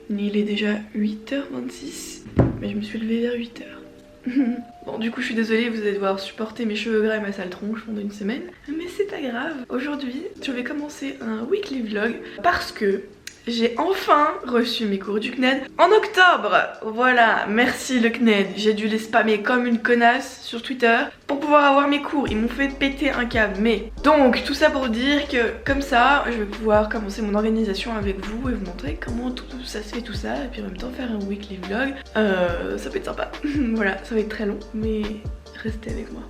Il est déjà 8h26, mais je me suis levée vers 8h. Bon, du coup je suis désolée, vous allez devoir supporter mes cheveux gras et ma sale tronche pendant une semaine, mais c'est pas grave. Aujourd'hui je vais commencer un weekly vlog parce que j'ai enfin reçu mes cours du CNED en octobre. Voilà, merci le CNED. J'ai dû les spammer comme une connasse sur Twitter pour pouvoir avoir mes cours. Ils m'ont fait péter un câble. Mais donc tout ça pour dire que comme ça, je vais pouvoir commencer mon organisation avec vous et vous montrer comment tout ça se fait, tout ça. Et puis en même temps faire un weekly vlog. Ça peut être sympa. Voilà, ça va être très long, mais restez avec moi.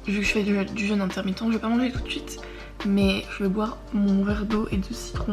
Vu que je fais du jeûne intermittent, je vais pas manger tout de suite, mais je vais boire mon verre d'eau et de citron.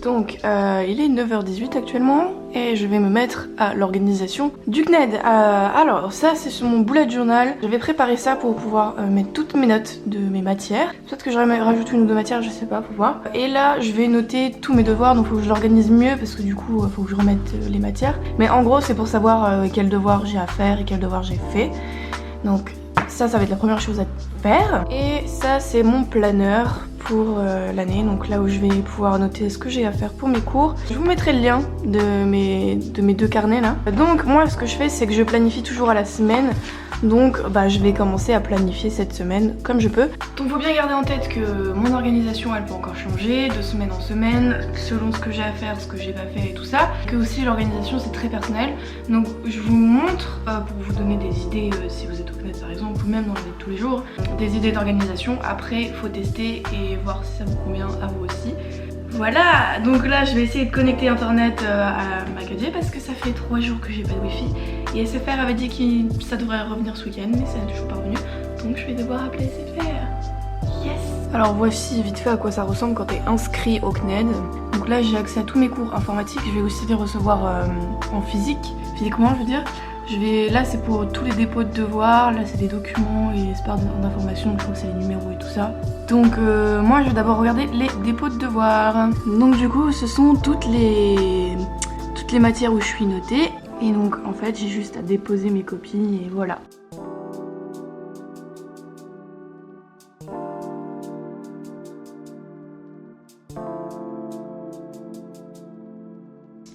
Donc il est 9h18 actuellement et je vais me mettre à l'organisation du CNED. Alors ça c'est sur mon bullet journal. J'avais préparé ça pour pouvoir mettre toutes mes notes de mes matières. Peut-être que j'aurais rajouté une ou deux matières, je sais pas, faut voir. Et là je vais noter tous mes devoirs, donc faut que je l'organise mieux parce que du coup faut que je remette les matières. Mais en gros c'est pour savoir quels devoirs j'ai à faire et quels devoirs j'ai fait. Donc ça va être la première chose à faire. Et ça c'est mon planeur pour l'année, donc là où je vais pouvoir noter ce que j'ai à faire pour mes cours. Je vous mettrai le lien de mes deux carnets là. Donc moi ce que je fais c'est que je planifie toujours à la semaine. Donc je vais commencer à planifier cette semaine comme je peux. Donc faut bien garder en tête que mon organisation elle peut encore changer de semaine en semaine selon ce que j'ai à faire, ce que j'ai pas fait et tout ça. Que aussi l'organisation c'est très personnel. Donc je vous montre pour vous donner des idées si vous êtes au CNED par exemple ou même dans la vie de tous les jours, des idées d'organisation. Après faut tester et voir si ça vous convient à vous aussi. Voilà, donc là je vais essayer de connecter internet à ma 4G parce que ça fait 3 jours que j'ai pas de wifi et SFR avait dit que ça devrait revenir ce week-end mais ça n'est toujours pas revenu, donc je vais devoir appeler SFR. Yes. Alors voici vite fait à quoi ça ressemble quand t'es inscrit au CNED. Donc là j'ai accès à tous mes cours informatiques, je vais aussi les recevoir en physiquement je veux dire. Là c'est pour tous les dépôts de devoirs, là c'est des documents et espaces d'informations, je crois que c'est les numéros et tout ça. Donc moi je vais d'abord regarder les dépôts de devoirs. Donc du coup ce sont toutes les matières où je suis notée. Et donc en fait j'ai juste à déposer mes copies et voilà.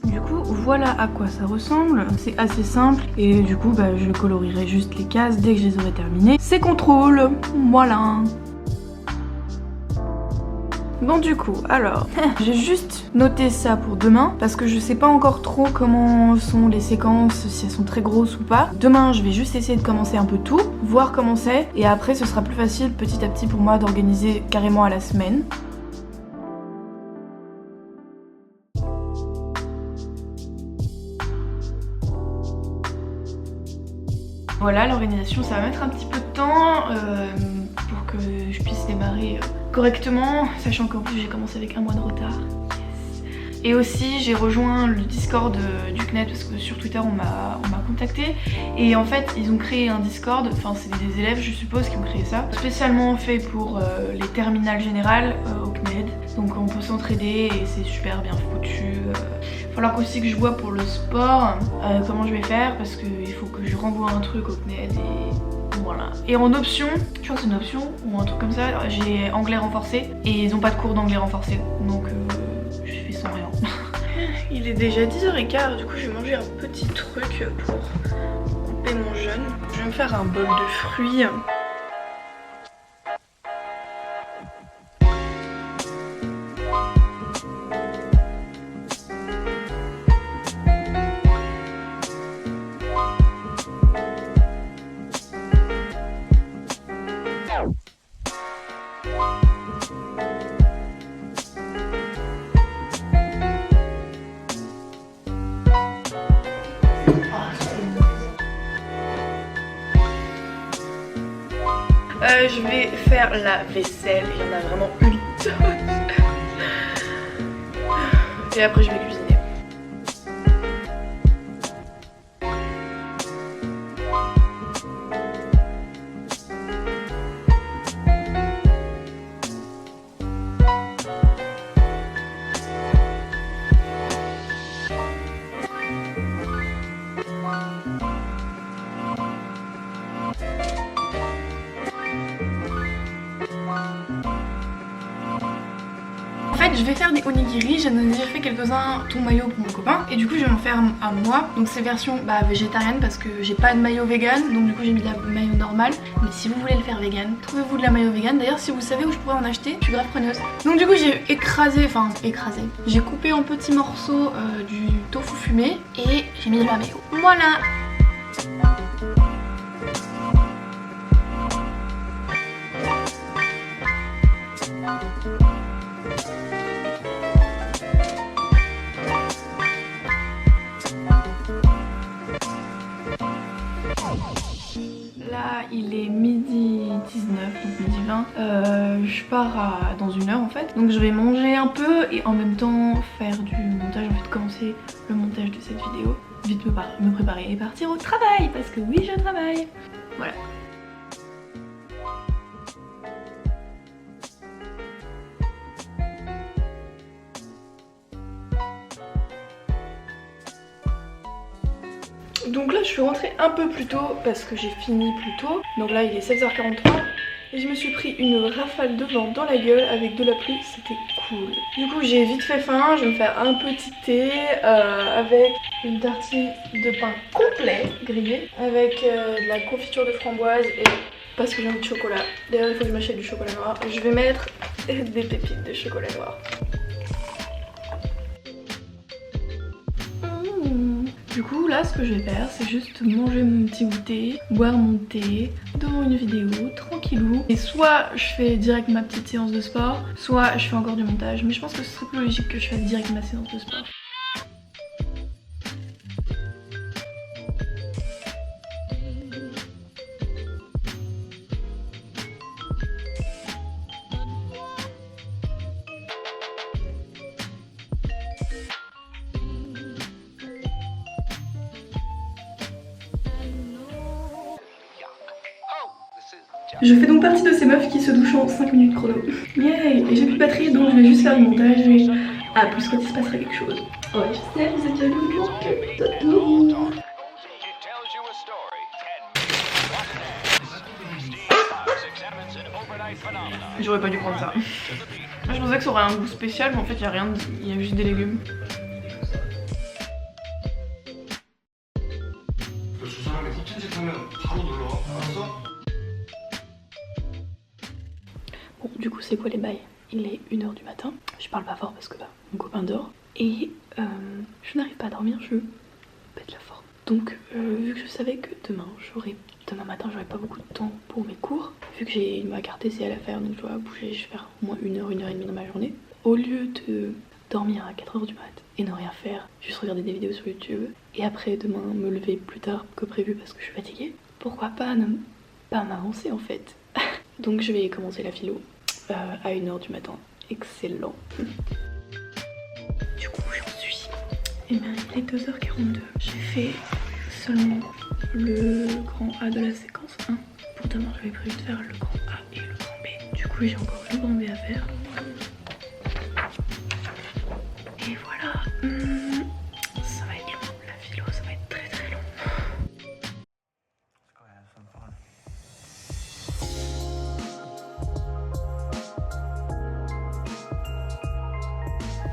Du coup voilà à quoi ça ressemble, c'est assez simple et du coup je colorierai juste les cases dès que je les aurai terminées. C'est contrôle, voilà. Bon du coup, alors, j'ai juste noté ça pour demain parce que je sais pas encore trop comment sont les séquences, si elles sont très grosses ou pas. Demain, je vais juste essayer de commencer un peu tout, voir comment c'est et après ce sera plus facile petit à petit pour moi d'organiser carrément à la semaine. Voilà, l'organisation ça va mettre un petit peu de temps pour que je puisse démarrer correctement, sachant qu'en plus j'ai commencé avec un mois de retard. Yes. Et aussi j'ai rejoint le Discord du CNED parce que sur Twitter on m'a contacté et en fait ils ont créé un Discord, enfin c'est des élèves je suppose qui ont créé ça, spécialement fait pour les terminales générales au CNED. Donc on peut s'entraider et c'est super bien foutu. Il va falloir aussi que je vois pour le sport comment je vais faire parce qu'il faut que je renvoie un truc au CNED et voilà. Et en option, je crois que c'est une option ou un truc comme ça, j'ai anglais renforcé et ils ont pas de cours d'anglais renforcé donc je fais sans rien. Il est déjà 10h15, du coup je vais manger un petit truc pour couper mon jeûne. Je vais me faire un bol de fruits. Je vais faire la vaisselle, il y en a vraiment une tonne. Et après je vais cuisiner. je vais faire des onigiri, j'en ai déjà fait quelques-uns ton maillot pour mon copain et du coup je vais en faire à moi. Donc c'est version végétarienne parce que j'ai pas de maillot vegan, donc du coup j'ai mis de la maillot normale. Mais si vous voulez le faire vegan, trouvez-vous de la maillot vegan. D'ailleurs si vous savez où je pourrais en acheter, je suis grave preneuse. Donc du coup j'ai écrasé, j'ai coupé en petits morceaux du tofu fumé et j'ai mis de la maillot. Voilà. Là il est midi 19, donc midi 20. Je pars dans une heure en fait. Donc je vais manger un peu et en même temps faire du montage, en fait commencer le montage de cette vidéo. Vite me préparer et partir au travail parce que oui je travaille. Voilà. Donc là je suis rentrée un peu plus tôt parce que j'ai fini plus tôt. Donc là il est 16h43 et je me suis pris une rafale de vent dans la gueule avec de la pluie, c'était cool. Du coup j'ai vite fait faim, je vais me faire un petit thé avec une tartine de pain complet grillé avec de la confiture de framboise et parce que j'ai envie de chocolat. D'ailleurs il faut que je m'achète du chocolat noir. Je vais mettre des pépites de chocolat noir. Du coup là ce que je vais faire c'est juste manger mon petit goûter, boire mon thé devant une vidéo tranquillou. Et soit je fais direct ma petite séance de sport, soit je fais encore du montage. Mais je pense que ce serait plus logique que je fasse direct ma séance de sport. Je fais donc partie de ces meufs qui se douchent en 5 minutes chrono. Yay! Et j'ai plus de batterie donc je vais juste faire du montage et à plus quand il se passera quelque chose. Ouais, je sais, vous êtes jaloux de mon cœur. J'aurais pas dû prendre ça. Je pensais que ça aurait un goût spécial mais en fait il y a rien, il y a juste des légumes. Bon, du coup c'est quoi les bails? Il est 1h du matin, je parle pas fort parce que mon copain dort et je n'arrive pas à dormir, je pète la forme. Donc vu que je savais que demain matin j'aurais pas beaucoup de temps pour mes cours, vu que j'ai ma carte TCL à faire donc je dois bouger, je vais faire au moins 1h et demie dans ma journée. Au lieu de dormir à 4h du mat et ne rien faire, juste regarder des vidéos sur YouTube et après demain me lever plus tard que prévu parce que je suis fatiguée, pourquoi pas ne pas m'avancer en fait. Donc je vais commencer la philo à 1h du matin. Excellent. Du coup j'en suis. Et bien il est 2h42. J'ai fait seulement le grand A de la séquence 1. Pour demain j'avais prévu de faire le grand A et le grand B. Du coup j'ai encore le grand B à faire. Et voilà. Ça va être long. La philo ça va être très très long.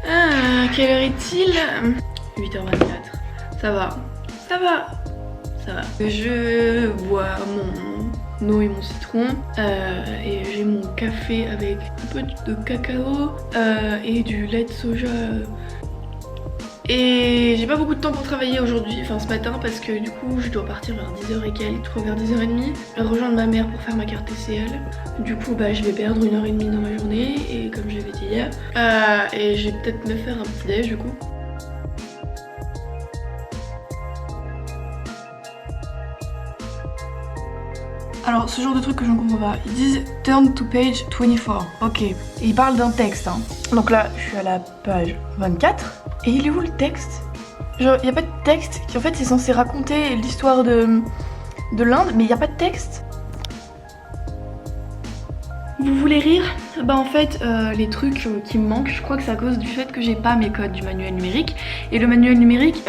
Ah, quelle heure est-il? 8h24. Ça va. Ça va. Ça va. Je bois mon eau et mon citron. Et j'ai mon café avec un peu de cacao et du lait de soja. Et j'ai pas beaucoup de temps pour travailler aujourd'hui, enfin ce matin, parce que du coup je dois partir vers 10h et quelques, je crois vers 10h30, rejoindre ma mère pour faire ma carte TCL. Du coup je vais perdre 1h30 dans ma journée, et comme je l'avais dit hier, et je vais peut-être me faire un petit déj du coup. Alors ce genre de truc que je ne comprends pas, ils disent turn to page 24, ok, et ils parlent d'un texte hein. Donc là je suis à la page 24. Et il est où le texte? Genre, il n'y a pas de texte qui en fait c'est censé raconter l'histoire de l'Inde, mais il n'y a pas de texte. Vous voulez rire? Bah en fait les trucs qui me manquent, je crois que c'est à cause du fait que j'ai pas mes codes du manuel numérique. Et le manuel numérique,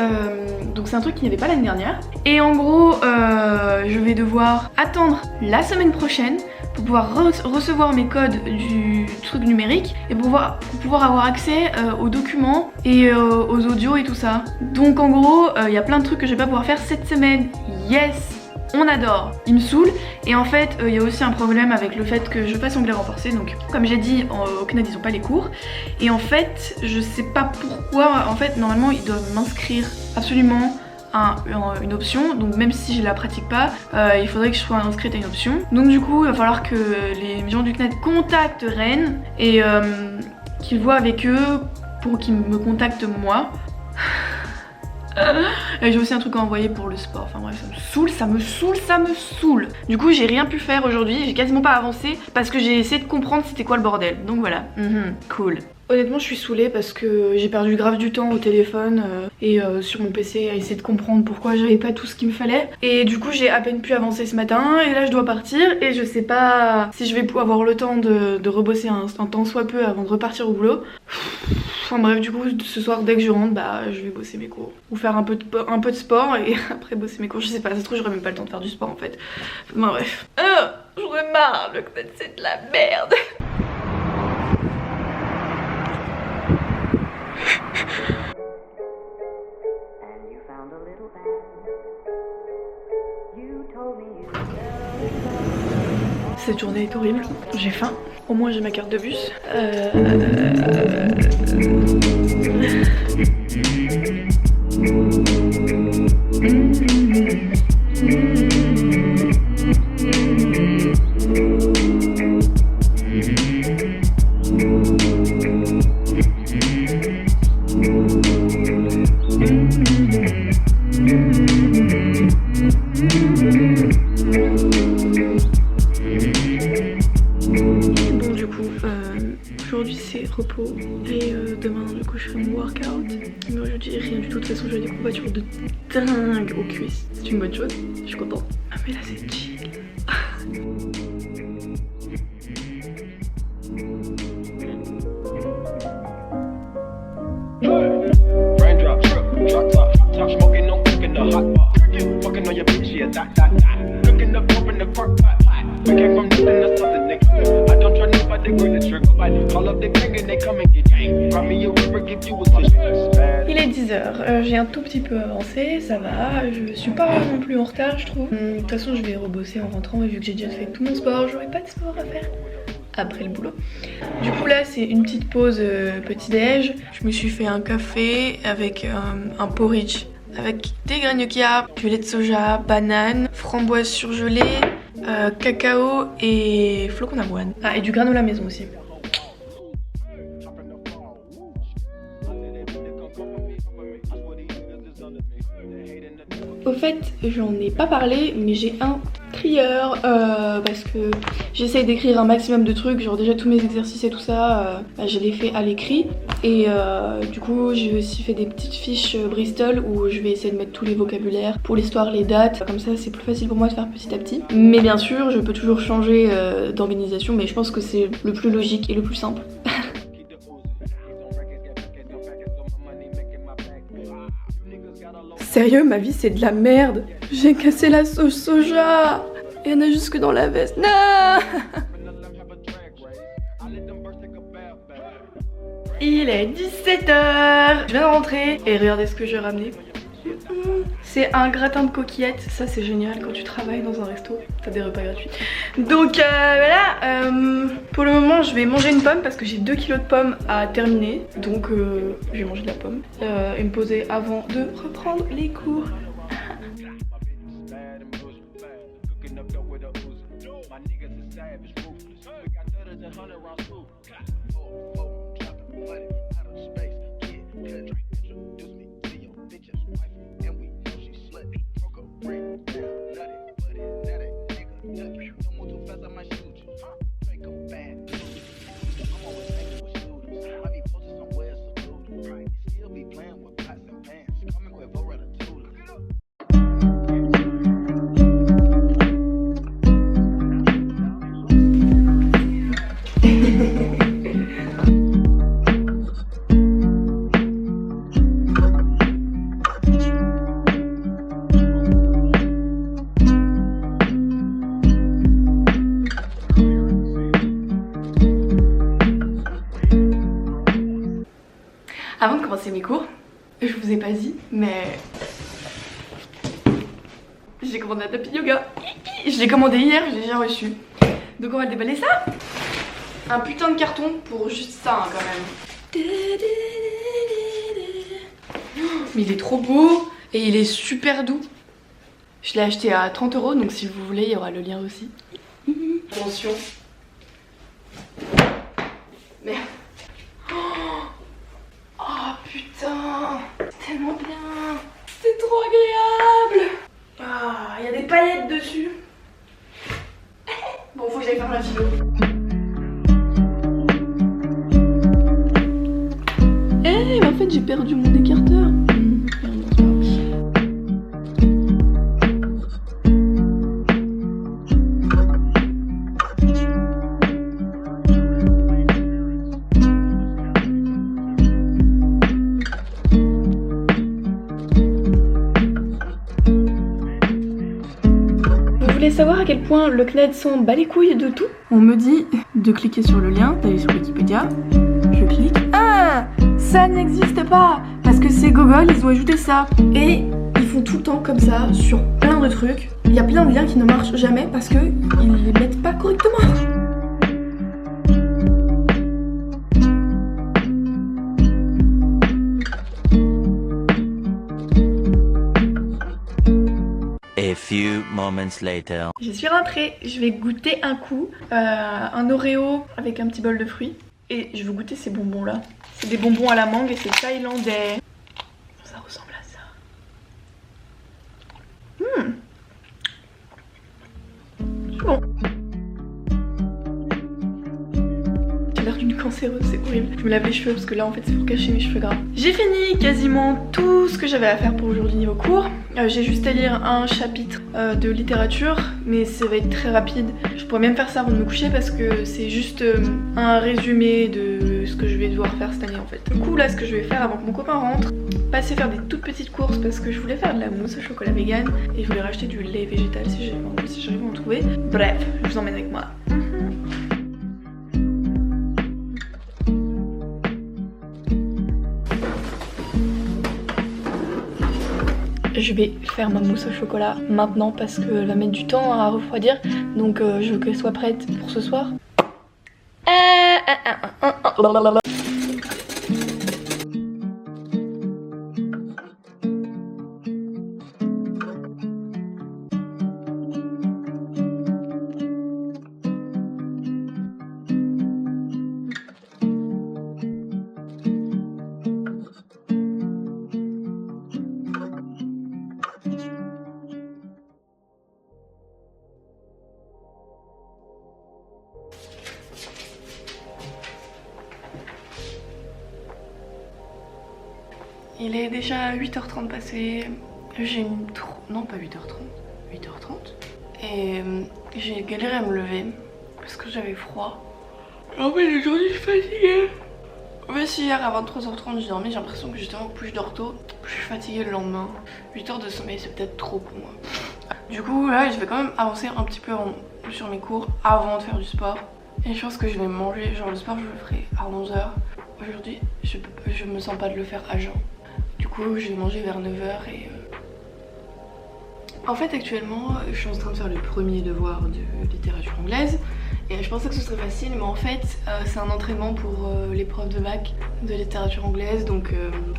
donc c'est un truc qu'il n'y avait pas l'année dernière. Et en gros je vais devoir attendre la semaine prochaine pour pouvoir recevoir mes codes du truc numérique et pour pouvoir avoir accès aux documents et aux audios et tout ça. Donc en gros il y a plein de trucs que je vais pas pouvoir faire cette semaine. Yes! On adore, il me saoule. Et en fait il y a aussi un problème avec le fait que je passe anglais renforcé. Donc comme j'ai dit au CNED ils ont pas les cours. Et en fait je sais pas pourquoi. En fait normalement ils doivent m'inscrire absolument à une option. Donc même si je la pratique pas il faudrait que je sois inscrite à une option. Donc du coup il va falloir que les gens du CNED contactent Rennes et qu'ils voient avec eux pour qu'ils me contactent moi. J'ai aussi un truc à envoyer pour le sport, enfin bref, ça me saoule. Du coup j'ai rien pu faire aujourd'hui, j'ai quasiment pas avancé parce que j'ai essayé de comprendre c'était quoi le bordel. Donc voilà, cool. Honnêtement je suis saoulée parce que j'ai perdu grave du temps au téléphone et sur mon PC à essayer de comprendre pourquoi j'avais pas tout ce qu'il me fallait. Et du coup j'ai à peine pu avancer ce matin et là je dois partir et je sais pas si je vais avoir le temps de rebosser un temps soit peu avant de repartir au boulot. Enfin bref, du coup ce soir dès que je rentre bah je vais bosser mes cours ou faire un peu de sport et après bosser mes cours. Je sais pas, ça se trouve j'aurais même pas le temps de faire du sport en fait. Enfin bref, j'en ai marre, le CNED c'est de la merde. Cette journée est horrible, j'ai faim. Au moins j'ai ma carte de bus. Aujourd'hui c'est repos et demain du coup je ferai mon workout. Mais aujourd'hui rien du tout, de toute façon j'ai des courbatures de dingue aux cuisses. C'est une bonne chose, je suis contente. Ah mais là c'est chill. Il est 10h, j'ai un tout petit peu avancé, ça va, je suis pas non plus en retard je trouve. De toute façon je vais rebosser en rentrant et vu que j'ai déjà fait tout mon sport, j'aurai pas de sport à faire après le boulot. Du coup là c'est une petite pause petit déj. Je me suis fait un café avec un porridge avec des graines de chia, du lait de soja, banane, framboise surgelée, cacao et flocons d'avoine. Ah et du granola maison aussi. Au fait, j'en ai pas parlé, mais j'ai un trieur parce que j'essaye d'écrire un maximum de trucs, genre déjà tous mes exercices et tout ça, je les fais à l'écrit. Et du coup, j'ai aussi fait des petites fiches Bristol où je vais essayer de mettre tous les vocabulaires pour l'histoire, les dates. Comme ça, c'est plus facile pour moi de faire petit à petit. Mais bien sûr, je peux toujours changer d'organisation, mais je pense que c'est le plus logique et le plus simple. Sérieux, ma vie c'est de la merde. J'ai cassé la sauce soja. Il y en a jusque dans la veste. Non. Il est 17h. Je viens de rentrer et regardez ce que j'ai ramené. C'est un gratin de coquillettes, ça c'est génial quand tu travailles dans un resto, t'as des repas gratuits. Donc voilà, pour le moment je vais manger une pomme parce que j'ai 2 kilos de pommes à terminer. Donc je vais manger de la pomme et me poser avant de reprendre les cours. cours. Je vous ai pas dit, mais j'ai commandé un tapis yoga. Je l'ai commandé hier, je l'ai déjà reçu. Donc on va déballer ça. Un putain de carton pour juste ça hein, quand même. Mais il est trop beau et il est super doux. Je l'ai acheté à 30 €, donc si vous voulez, il y aura le lien aussi. Attention. Merde. Oh putain, c'est tellement bien. C'est trop agréable. Ah, il y a des paillettes dessus. Bon, faut que j'aille faire ma philo. Eh, mais en fait, j'ai perdu mon écarteur. Vous voulez savoir à quel point le CNED s'en bat les couilles de tout? On me dit de cliquer sur le lien, d'aller sur Wikipédia. Je clique. Ah, ça n'existe pas parce que c'est Google, ils ont ajouté ça. Et ils font tout le temps comme ça sur plein de trucs. Il y a plein de liens qui ne marchent jamais parce que ils les mettent pas correctement. A few moments later. Je suis rentrée, je vais goûter un coup un Oreo avec un petit bol de fruits. Et je veux goûter ces bonbons là. C'est des bonbons à la mangue et c'est thaïlandais. Ça ressemble à ça. C'est bon. J'ai l'air d'une cancéreuse, c'est horrible. Je me lave les cheveux parce que là en fait c'est pour cacher mes cheveux gras. J'ai fini quasiment tout ce que j'avais à faire pour aujourd'hui niveau cours. J'ai juste à lire un chapitre de littérature, mais ça va être très rapide. Je pourrais même faire ça avant de me coucher parce que c'est juste un résumé de ce que je vais devoir faire cette année en fait. Du coup là ce que je vais faire avant que mon copain rentre, passer faire des toutes petites courses parce que je voulais faire de la mousse au chocolat vegan et je voulais racheter du lait végétal si j'arrive à en trouver. Bref, je vous emmène avec moi. Je vais faire ma mousse au chocolat maintenant parce qu'elle va mettre du temps à refroidir. Donc je veux qu'elle soit prête pour ce soir. Il est déjà 8h30 passé, j'ai mis trop... non pas 8h30, 8h30. Et j'ai galéré à me lever parce que j'avais froid. En fait aujourd'hui je suis fatiguée. En fait si hier à 23h30 j'ai dormi, j'ai l'impression que justement plus je dors tôt, plus je suis fatiguée le lendemain. 8 heures de sommeil c'est peut-être trop pour moi. Du coup là je vais quand même avancer un petit peu sur mes cours avant de faire du sport. Et je pense que je vais manger, genre le sport je le ferai à 11h. Aujourd'hui je me sens pas de le faire à jeun. Du coup je vais manger vers 9h et... En fait actuellement je suis en train de faire le premier devoir de littérature anglaise. Et je pensais que ce serait facile mais en fait c'est un entraînement pour l'épreuve de bac de littérature anglaise. Donc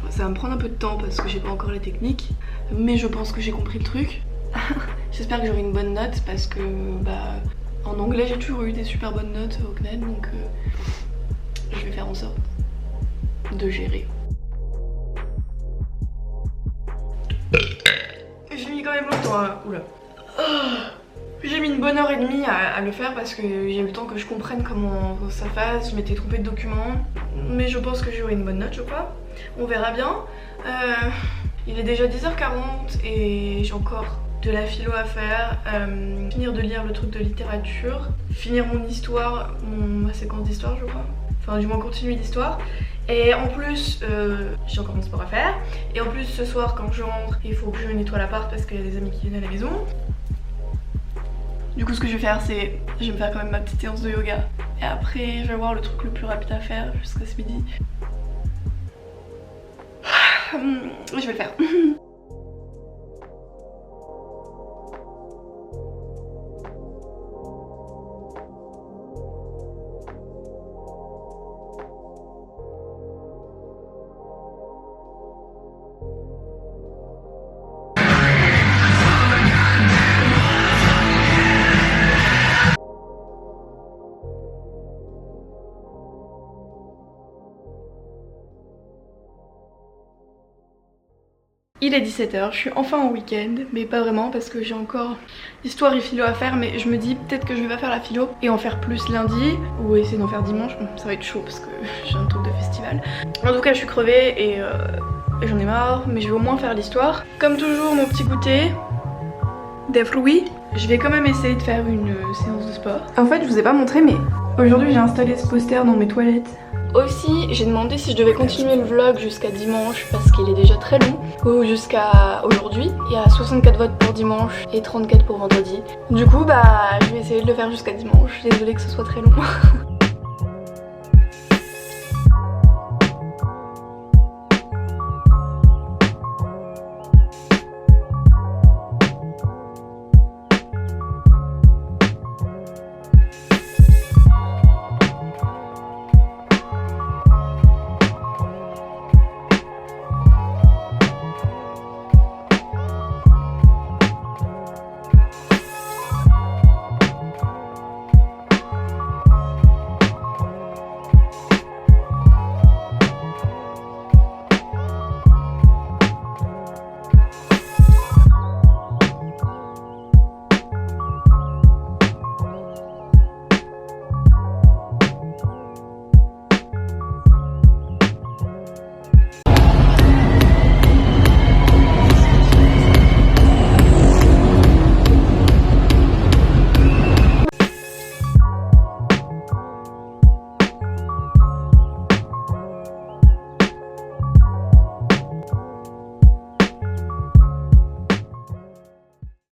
ça va me prendre un peu de temps parce que j'ai pas encore les techniques. Mais je pense que j'ai compris le truc. J'espère que j'aurai une bonne note parce que bah, en anglais j'ai toujours eu des super bonnes notes au CNED. Donc je vais faire en sorte de gérer. J'ai mis quand même longtemps à... Oula. J'ai mis une bonne heure et demie à le faire parce que j'ai eu le temps que je comprenne comment ça fasse. Je m'étais trompée de document. Mais je pense que j'aurai une bonne note je crois. On verra bien. Il est déjà 10h40 et j'ai encore de la philo à faire. Finir de lire le truc de littérature. Finir mon histoire, ma séquence d'histoire je crois. Enfin du moins continuer l'histoire. Et en plus, j'ai encore mon sport à faire. Et en plus ce soir quand je rentre, il faut que je nettoie l'appart parce qu'il y a des amis qui viennent à la maison. Du coup ce que je vais faire c'est, je vais me faire quand même ma petite séance de yoga. Et après je vais voir le truc le plus rapide à faire jusqu'à ce midi. je vais le faire. Il est 17h, je suis enfin en week-end, mais pas vraiment parce que j'ai encore histoire et philo à faire, mais je me dis peut-être que je vais pas faire la philo et en faire plus lundi ou essayer d'en faire dimanche. Bon, ça va être chaud parce que j'ai un truc de festival. En tout cas je suis crevée et j'en ai marre, mais je vais au moins faire l'histoire. Comme toujours mon petit goûter, des fruits. Je vais quand même essayer de faire une séance de sport. En fait je vous ai pas montré mais aujourd'hui j'ai installé ce poster dans mes toilettes. Aussi, j'ai demandé si je devais continuer le vlog jusqu'à dimanche parce qu'il est déjà très long, ou jusqu'à aujourd'hui. Il y a 64 votes pour dimanche et 34 pour vendredi. Du coup, bah, je vais essayer de le faire jusqu'à dimanche. Désolée que ce soit très long.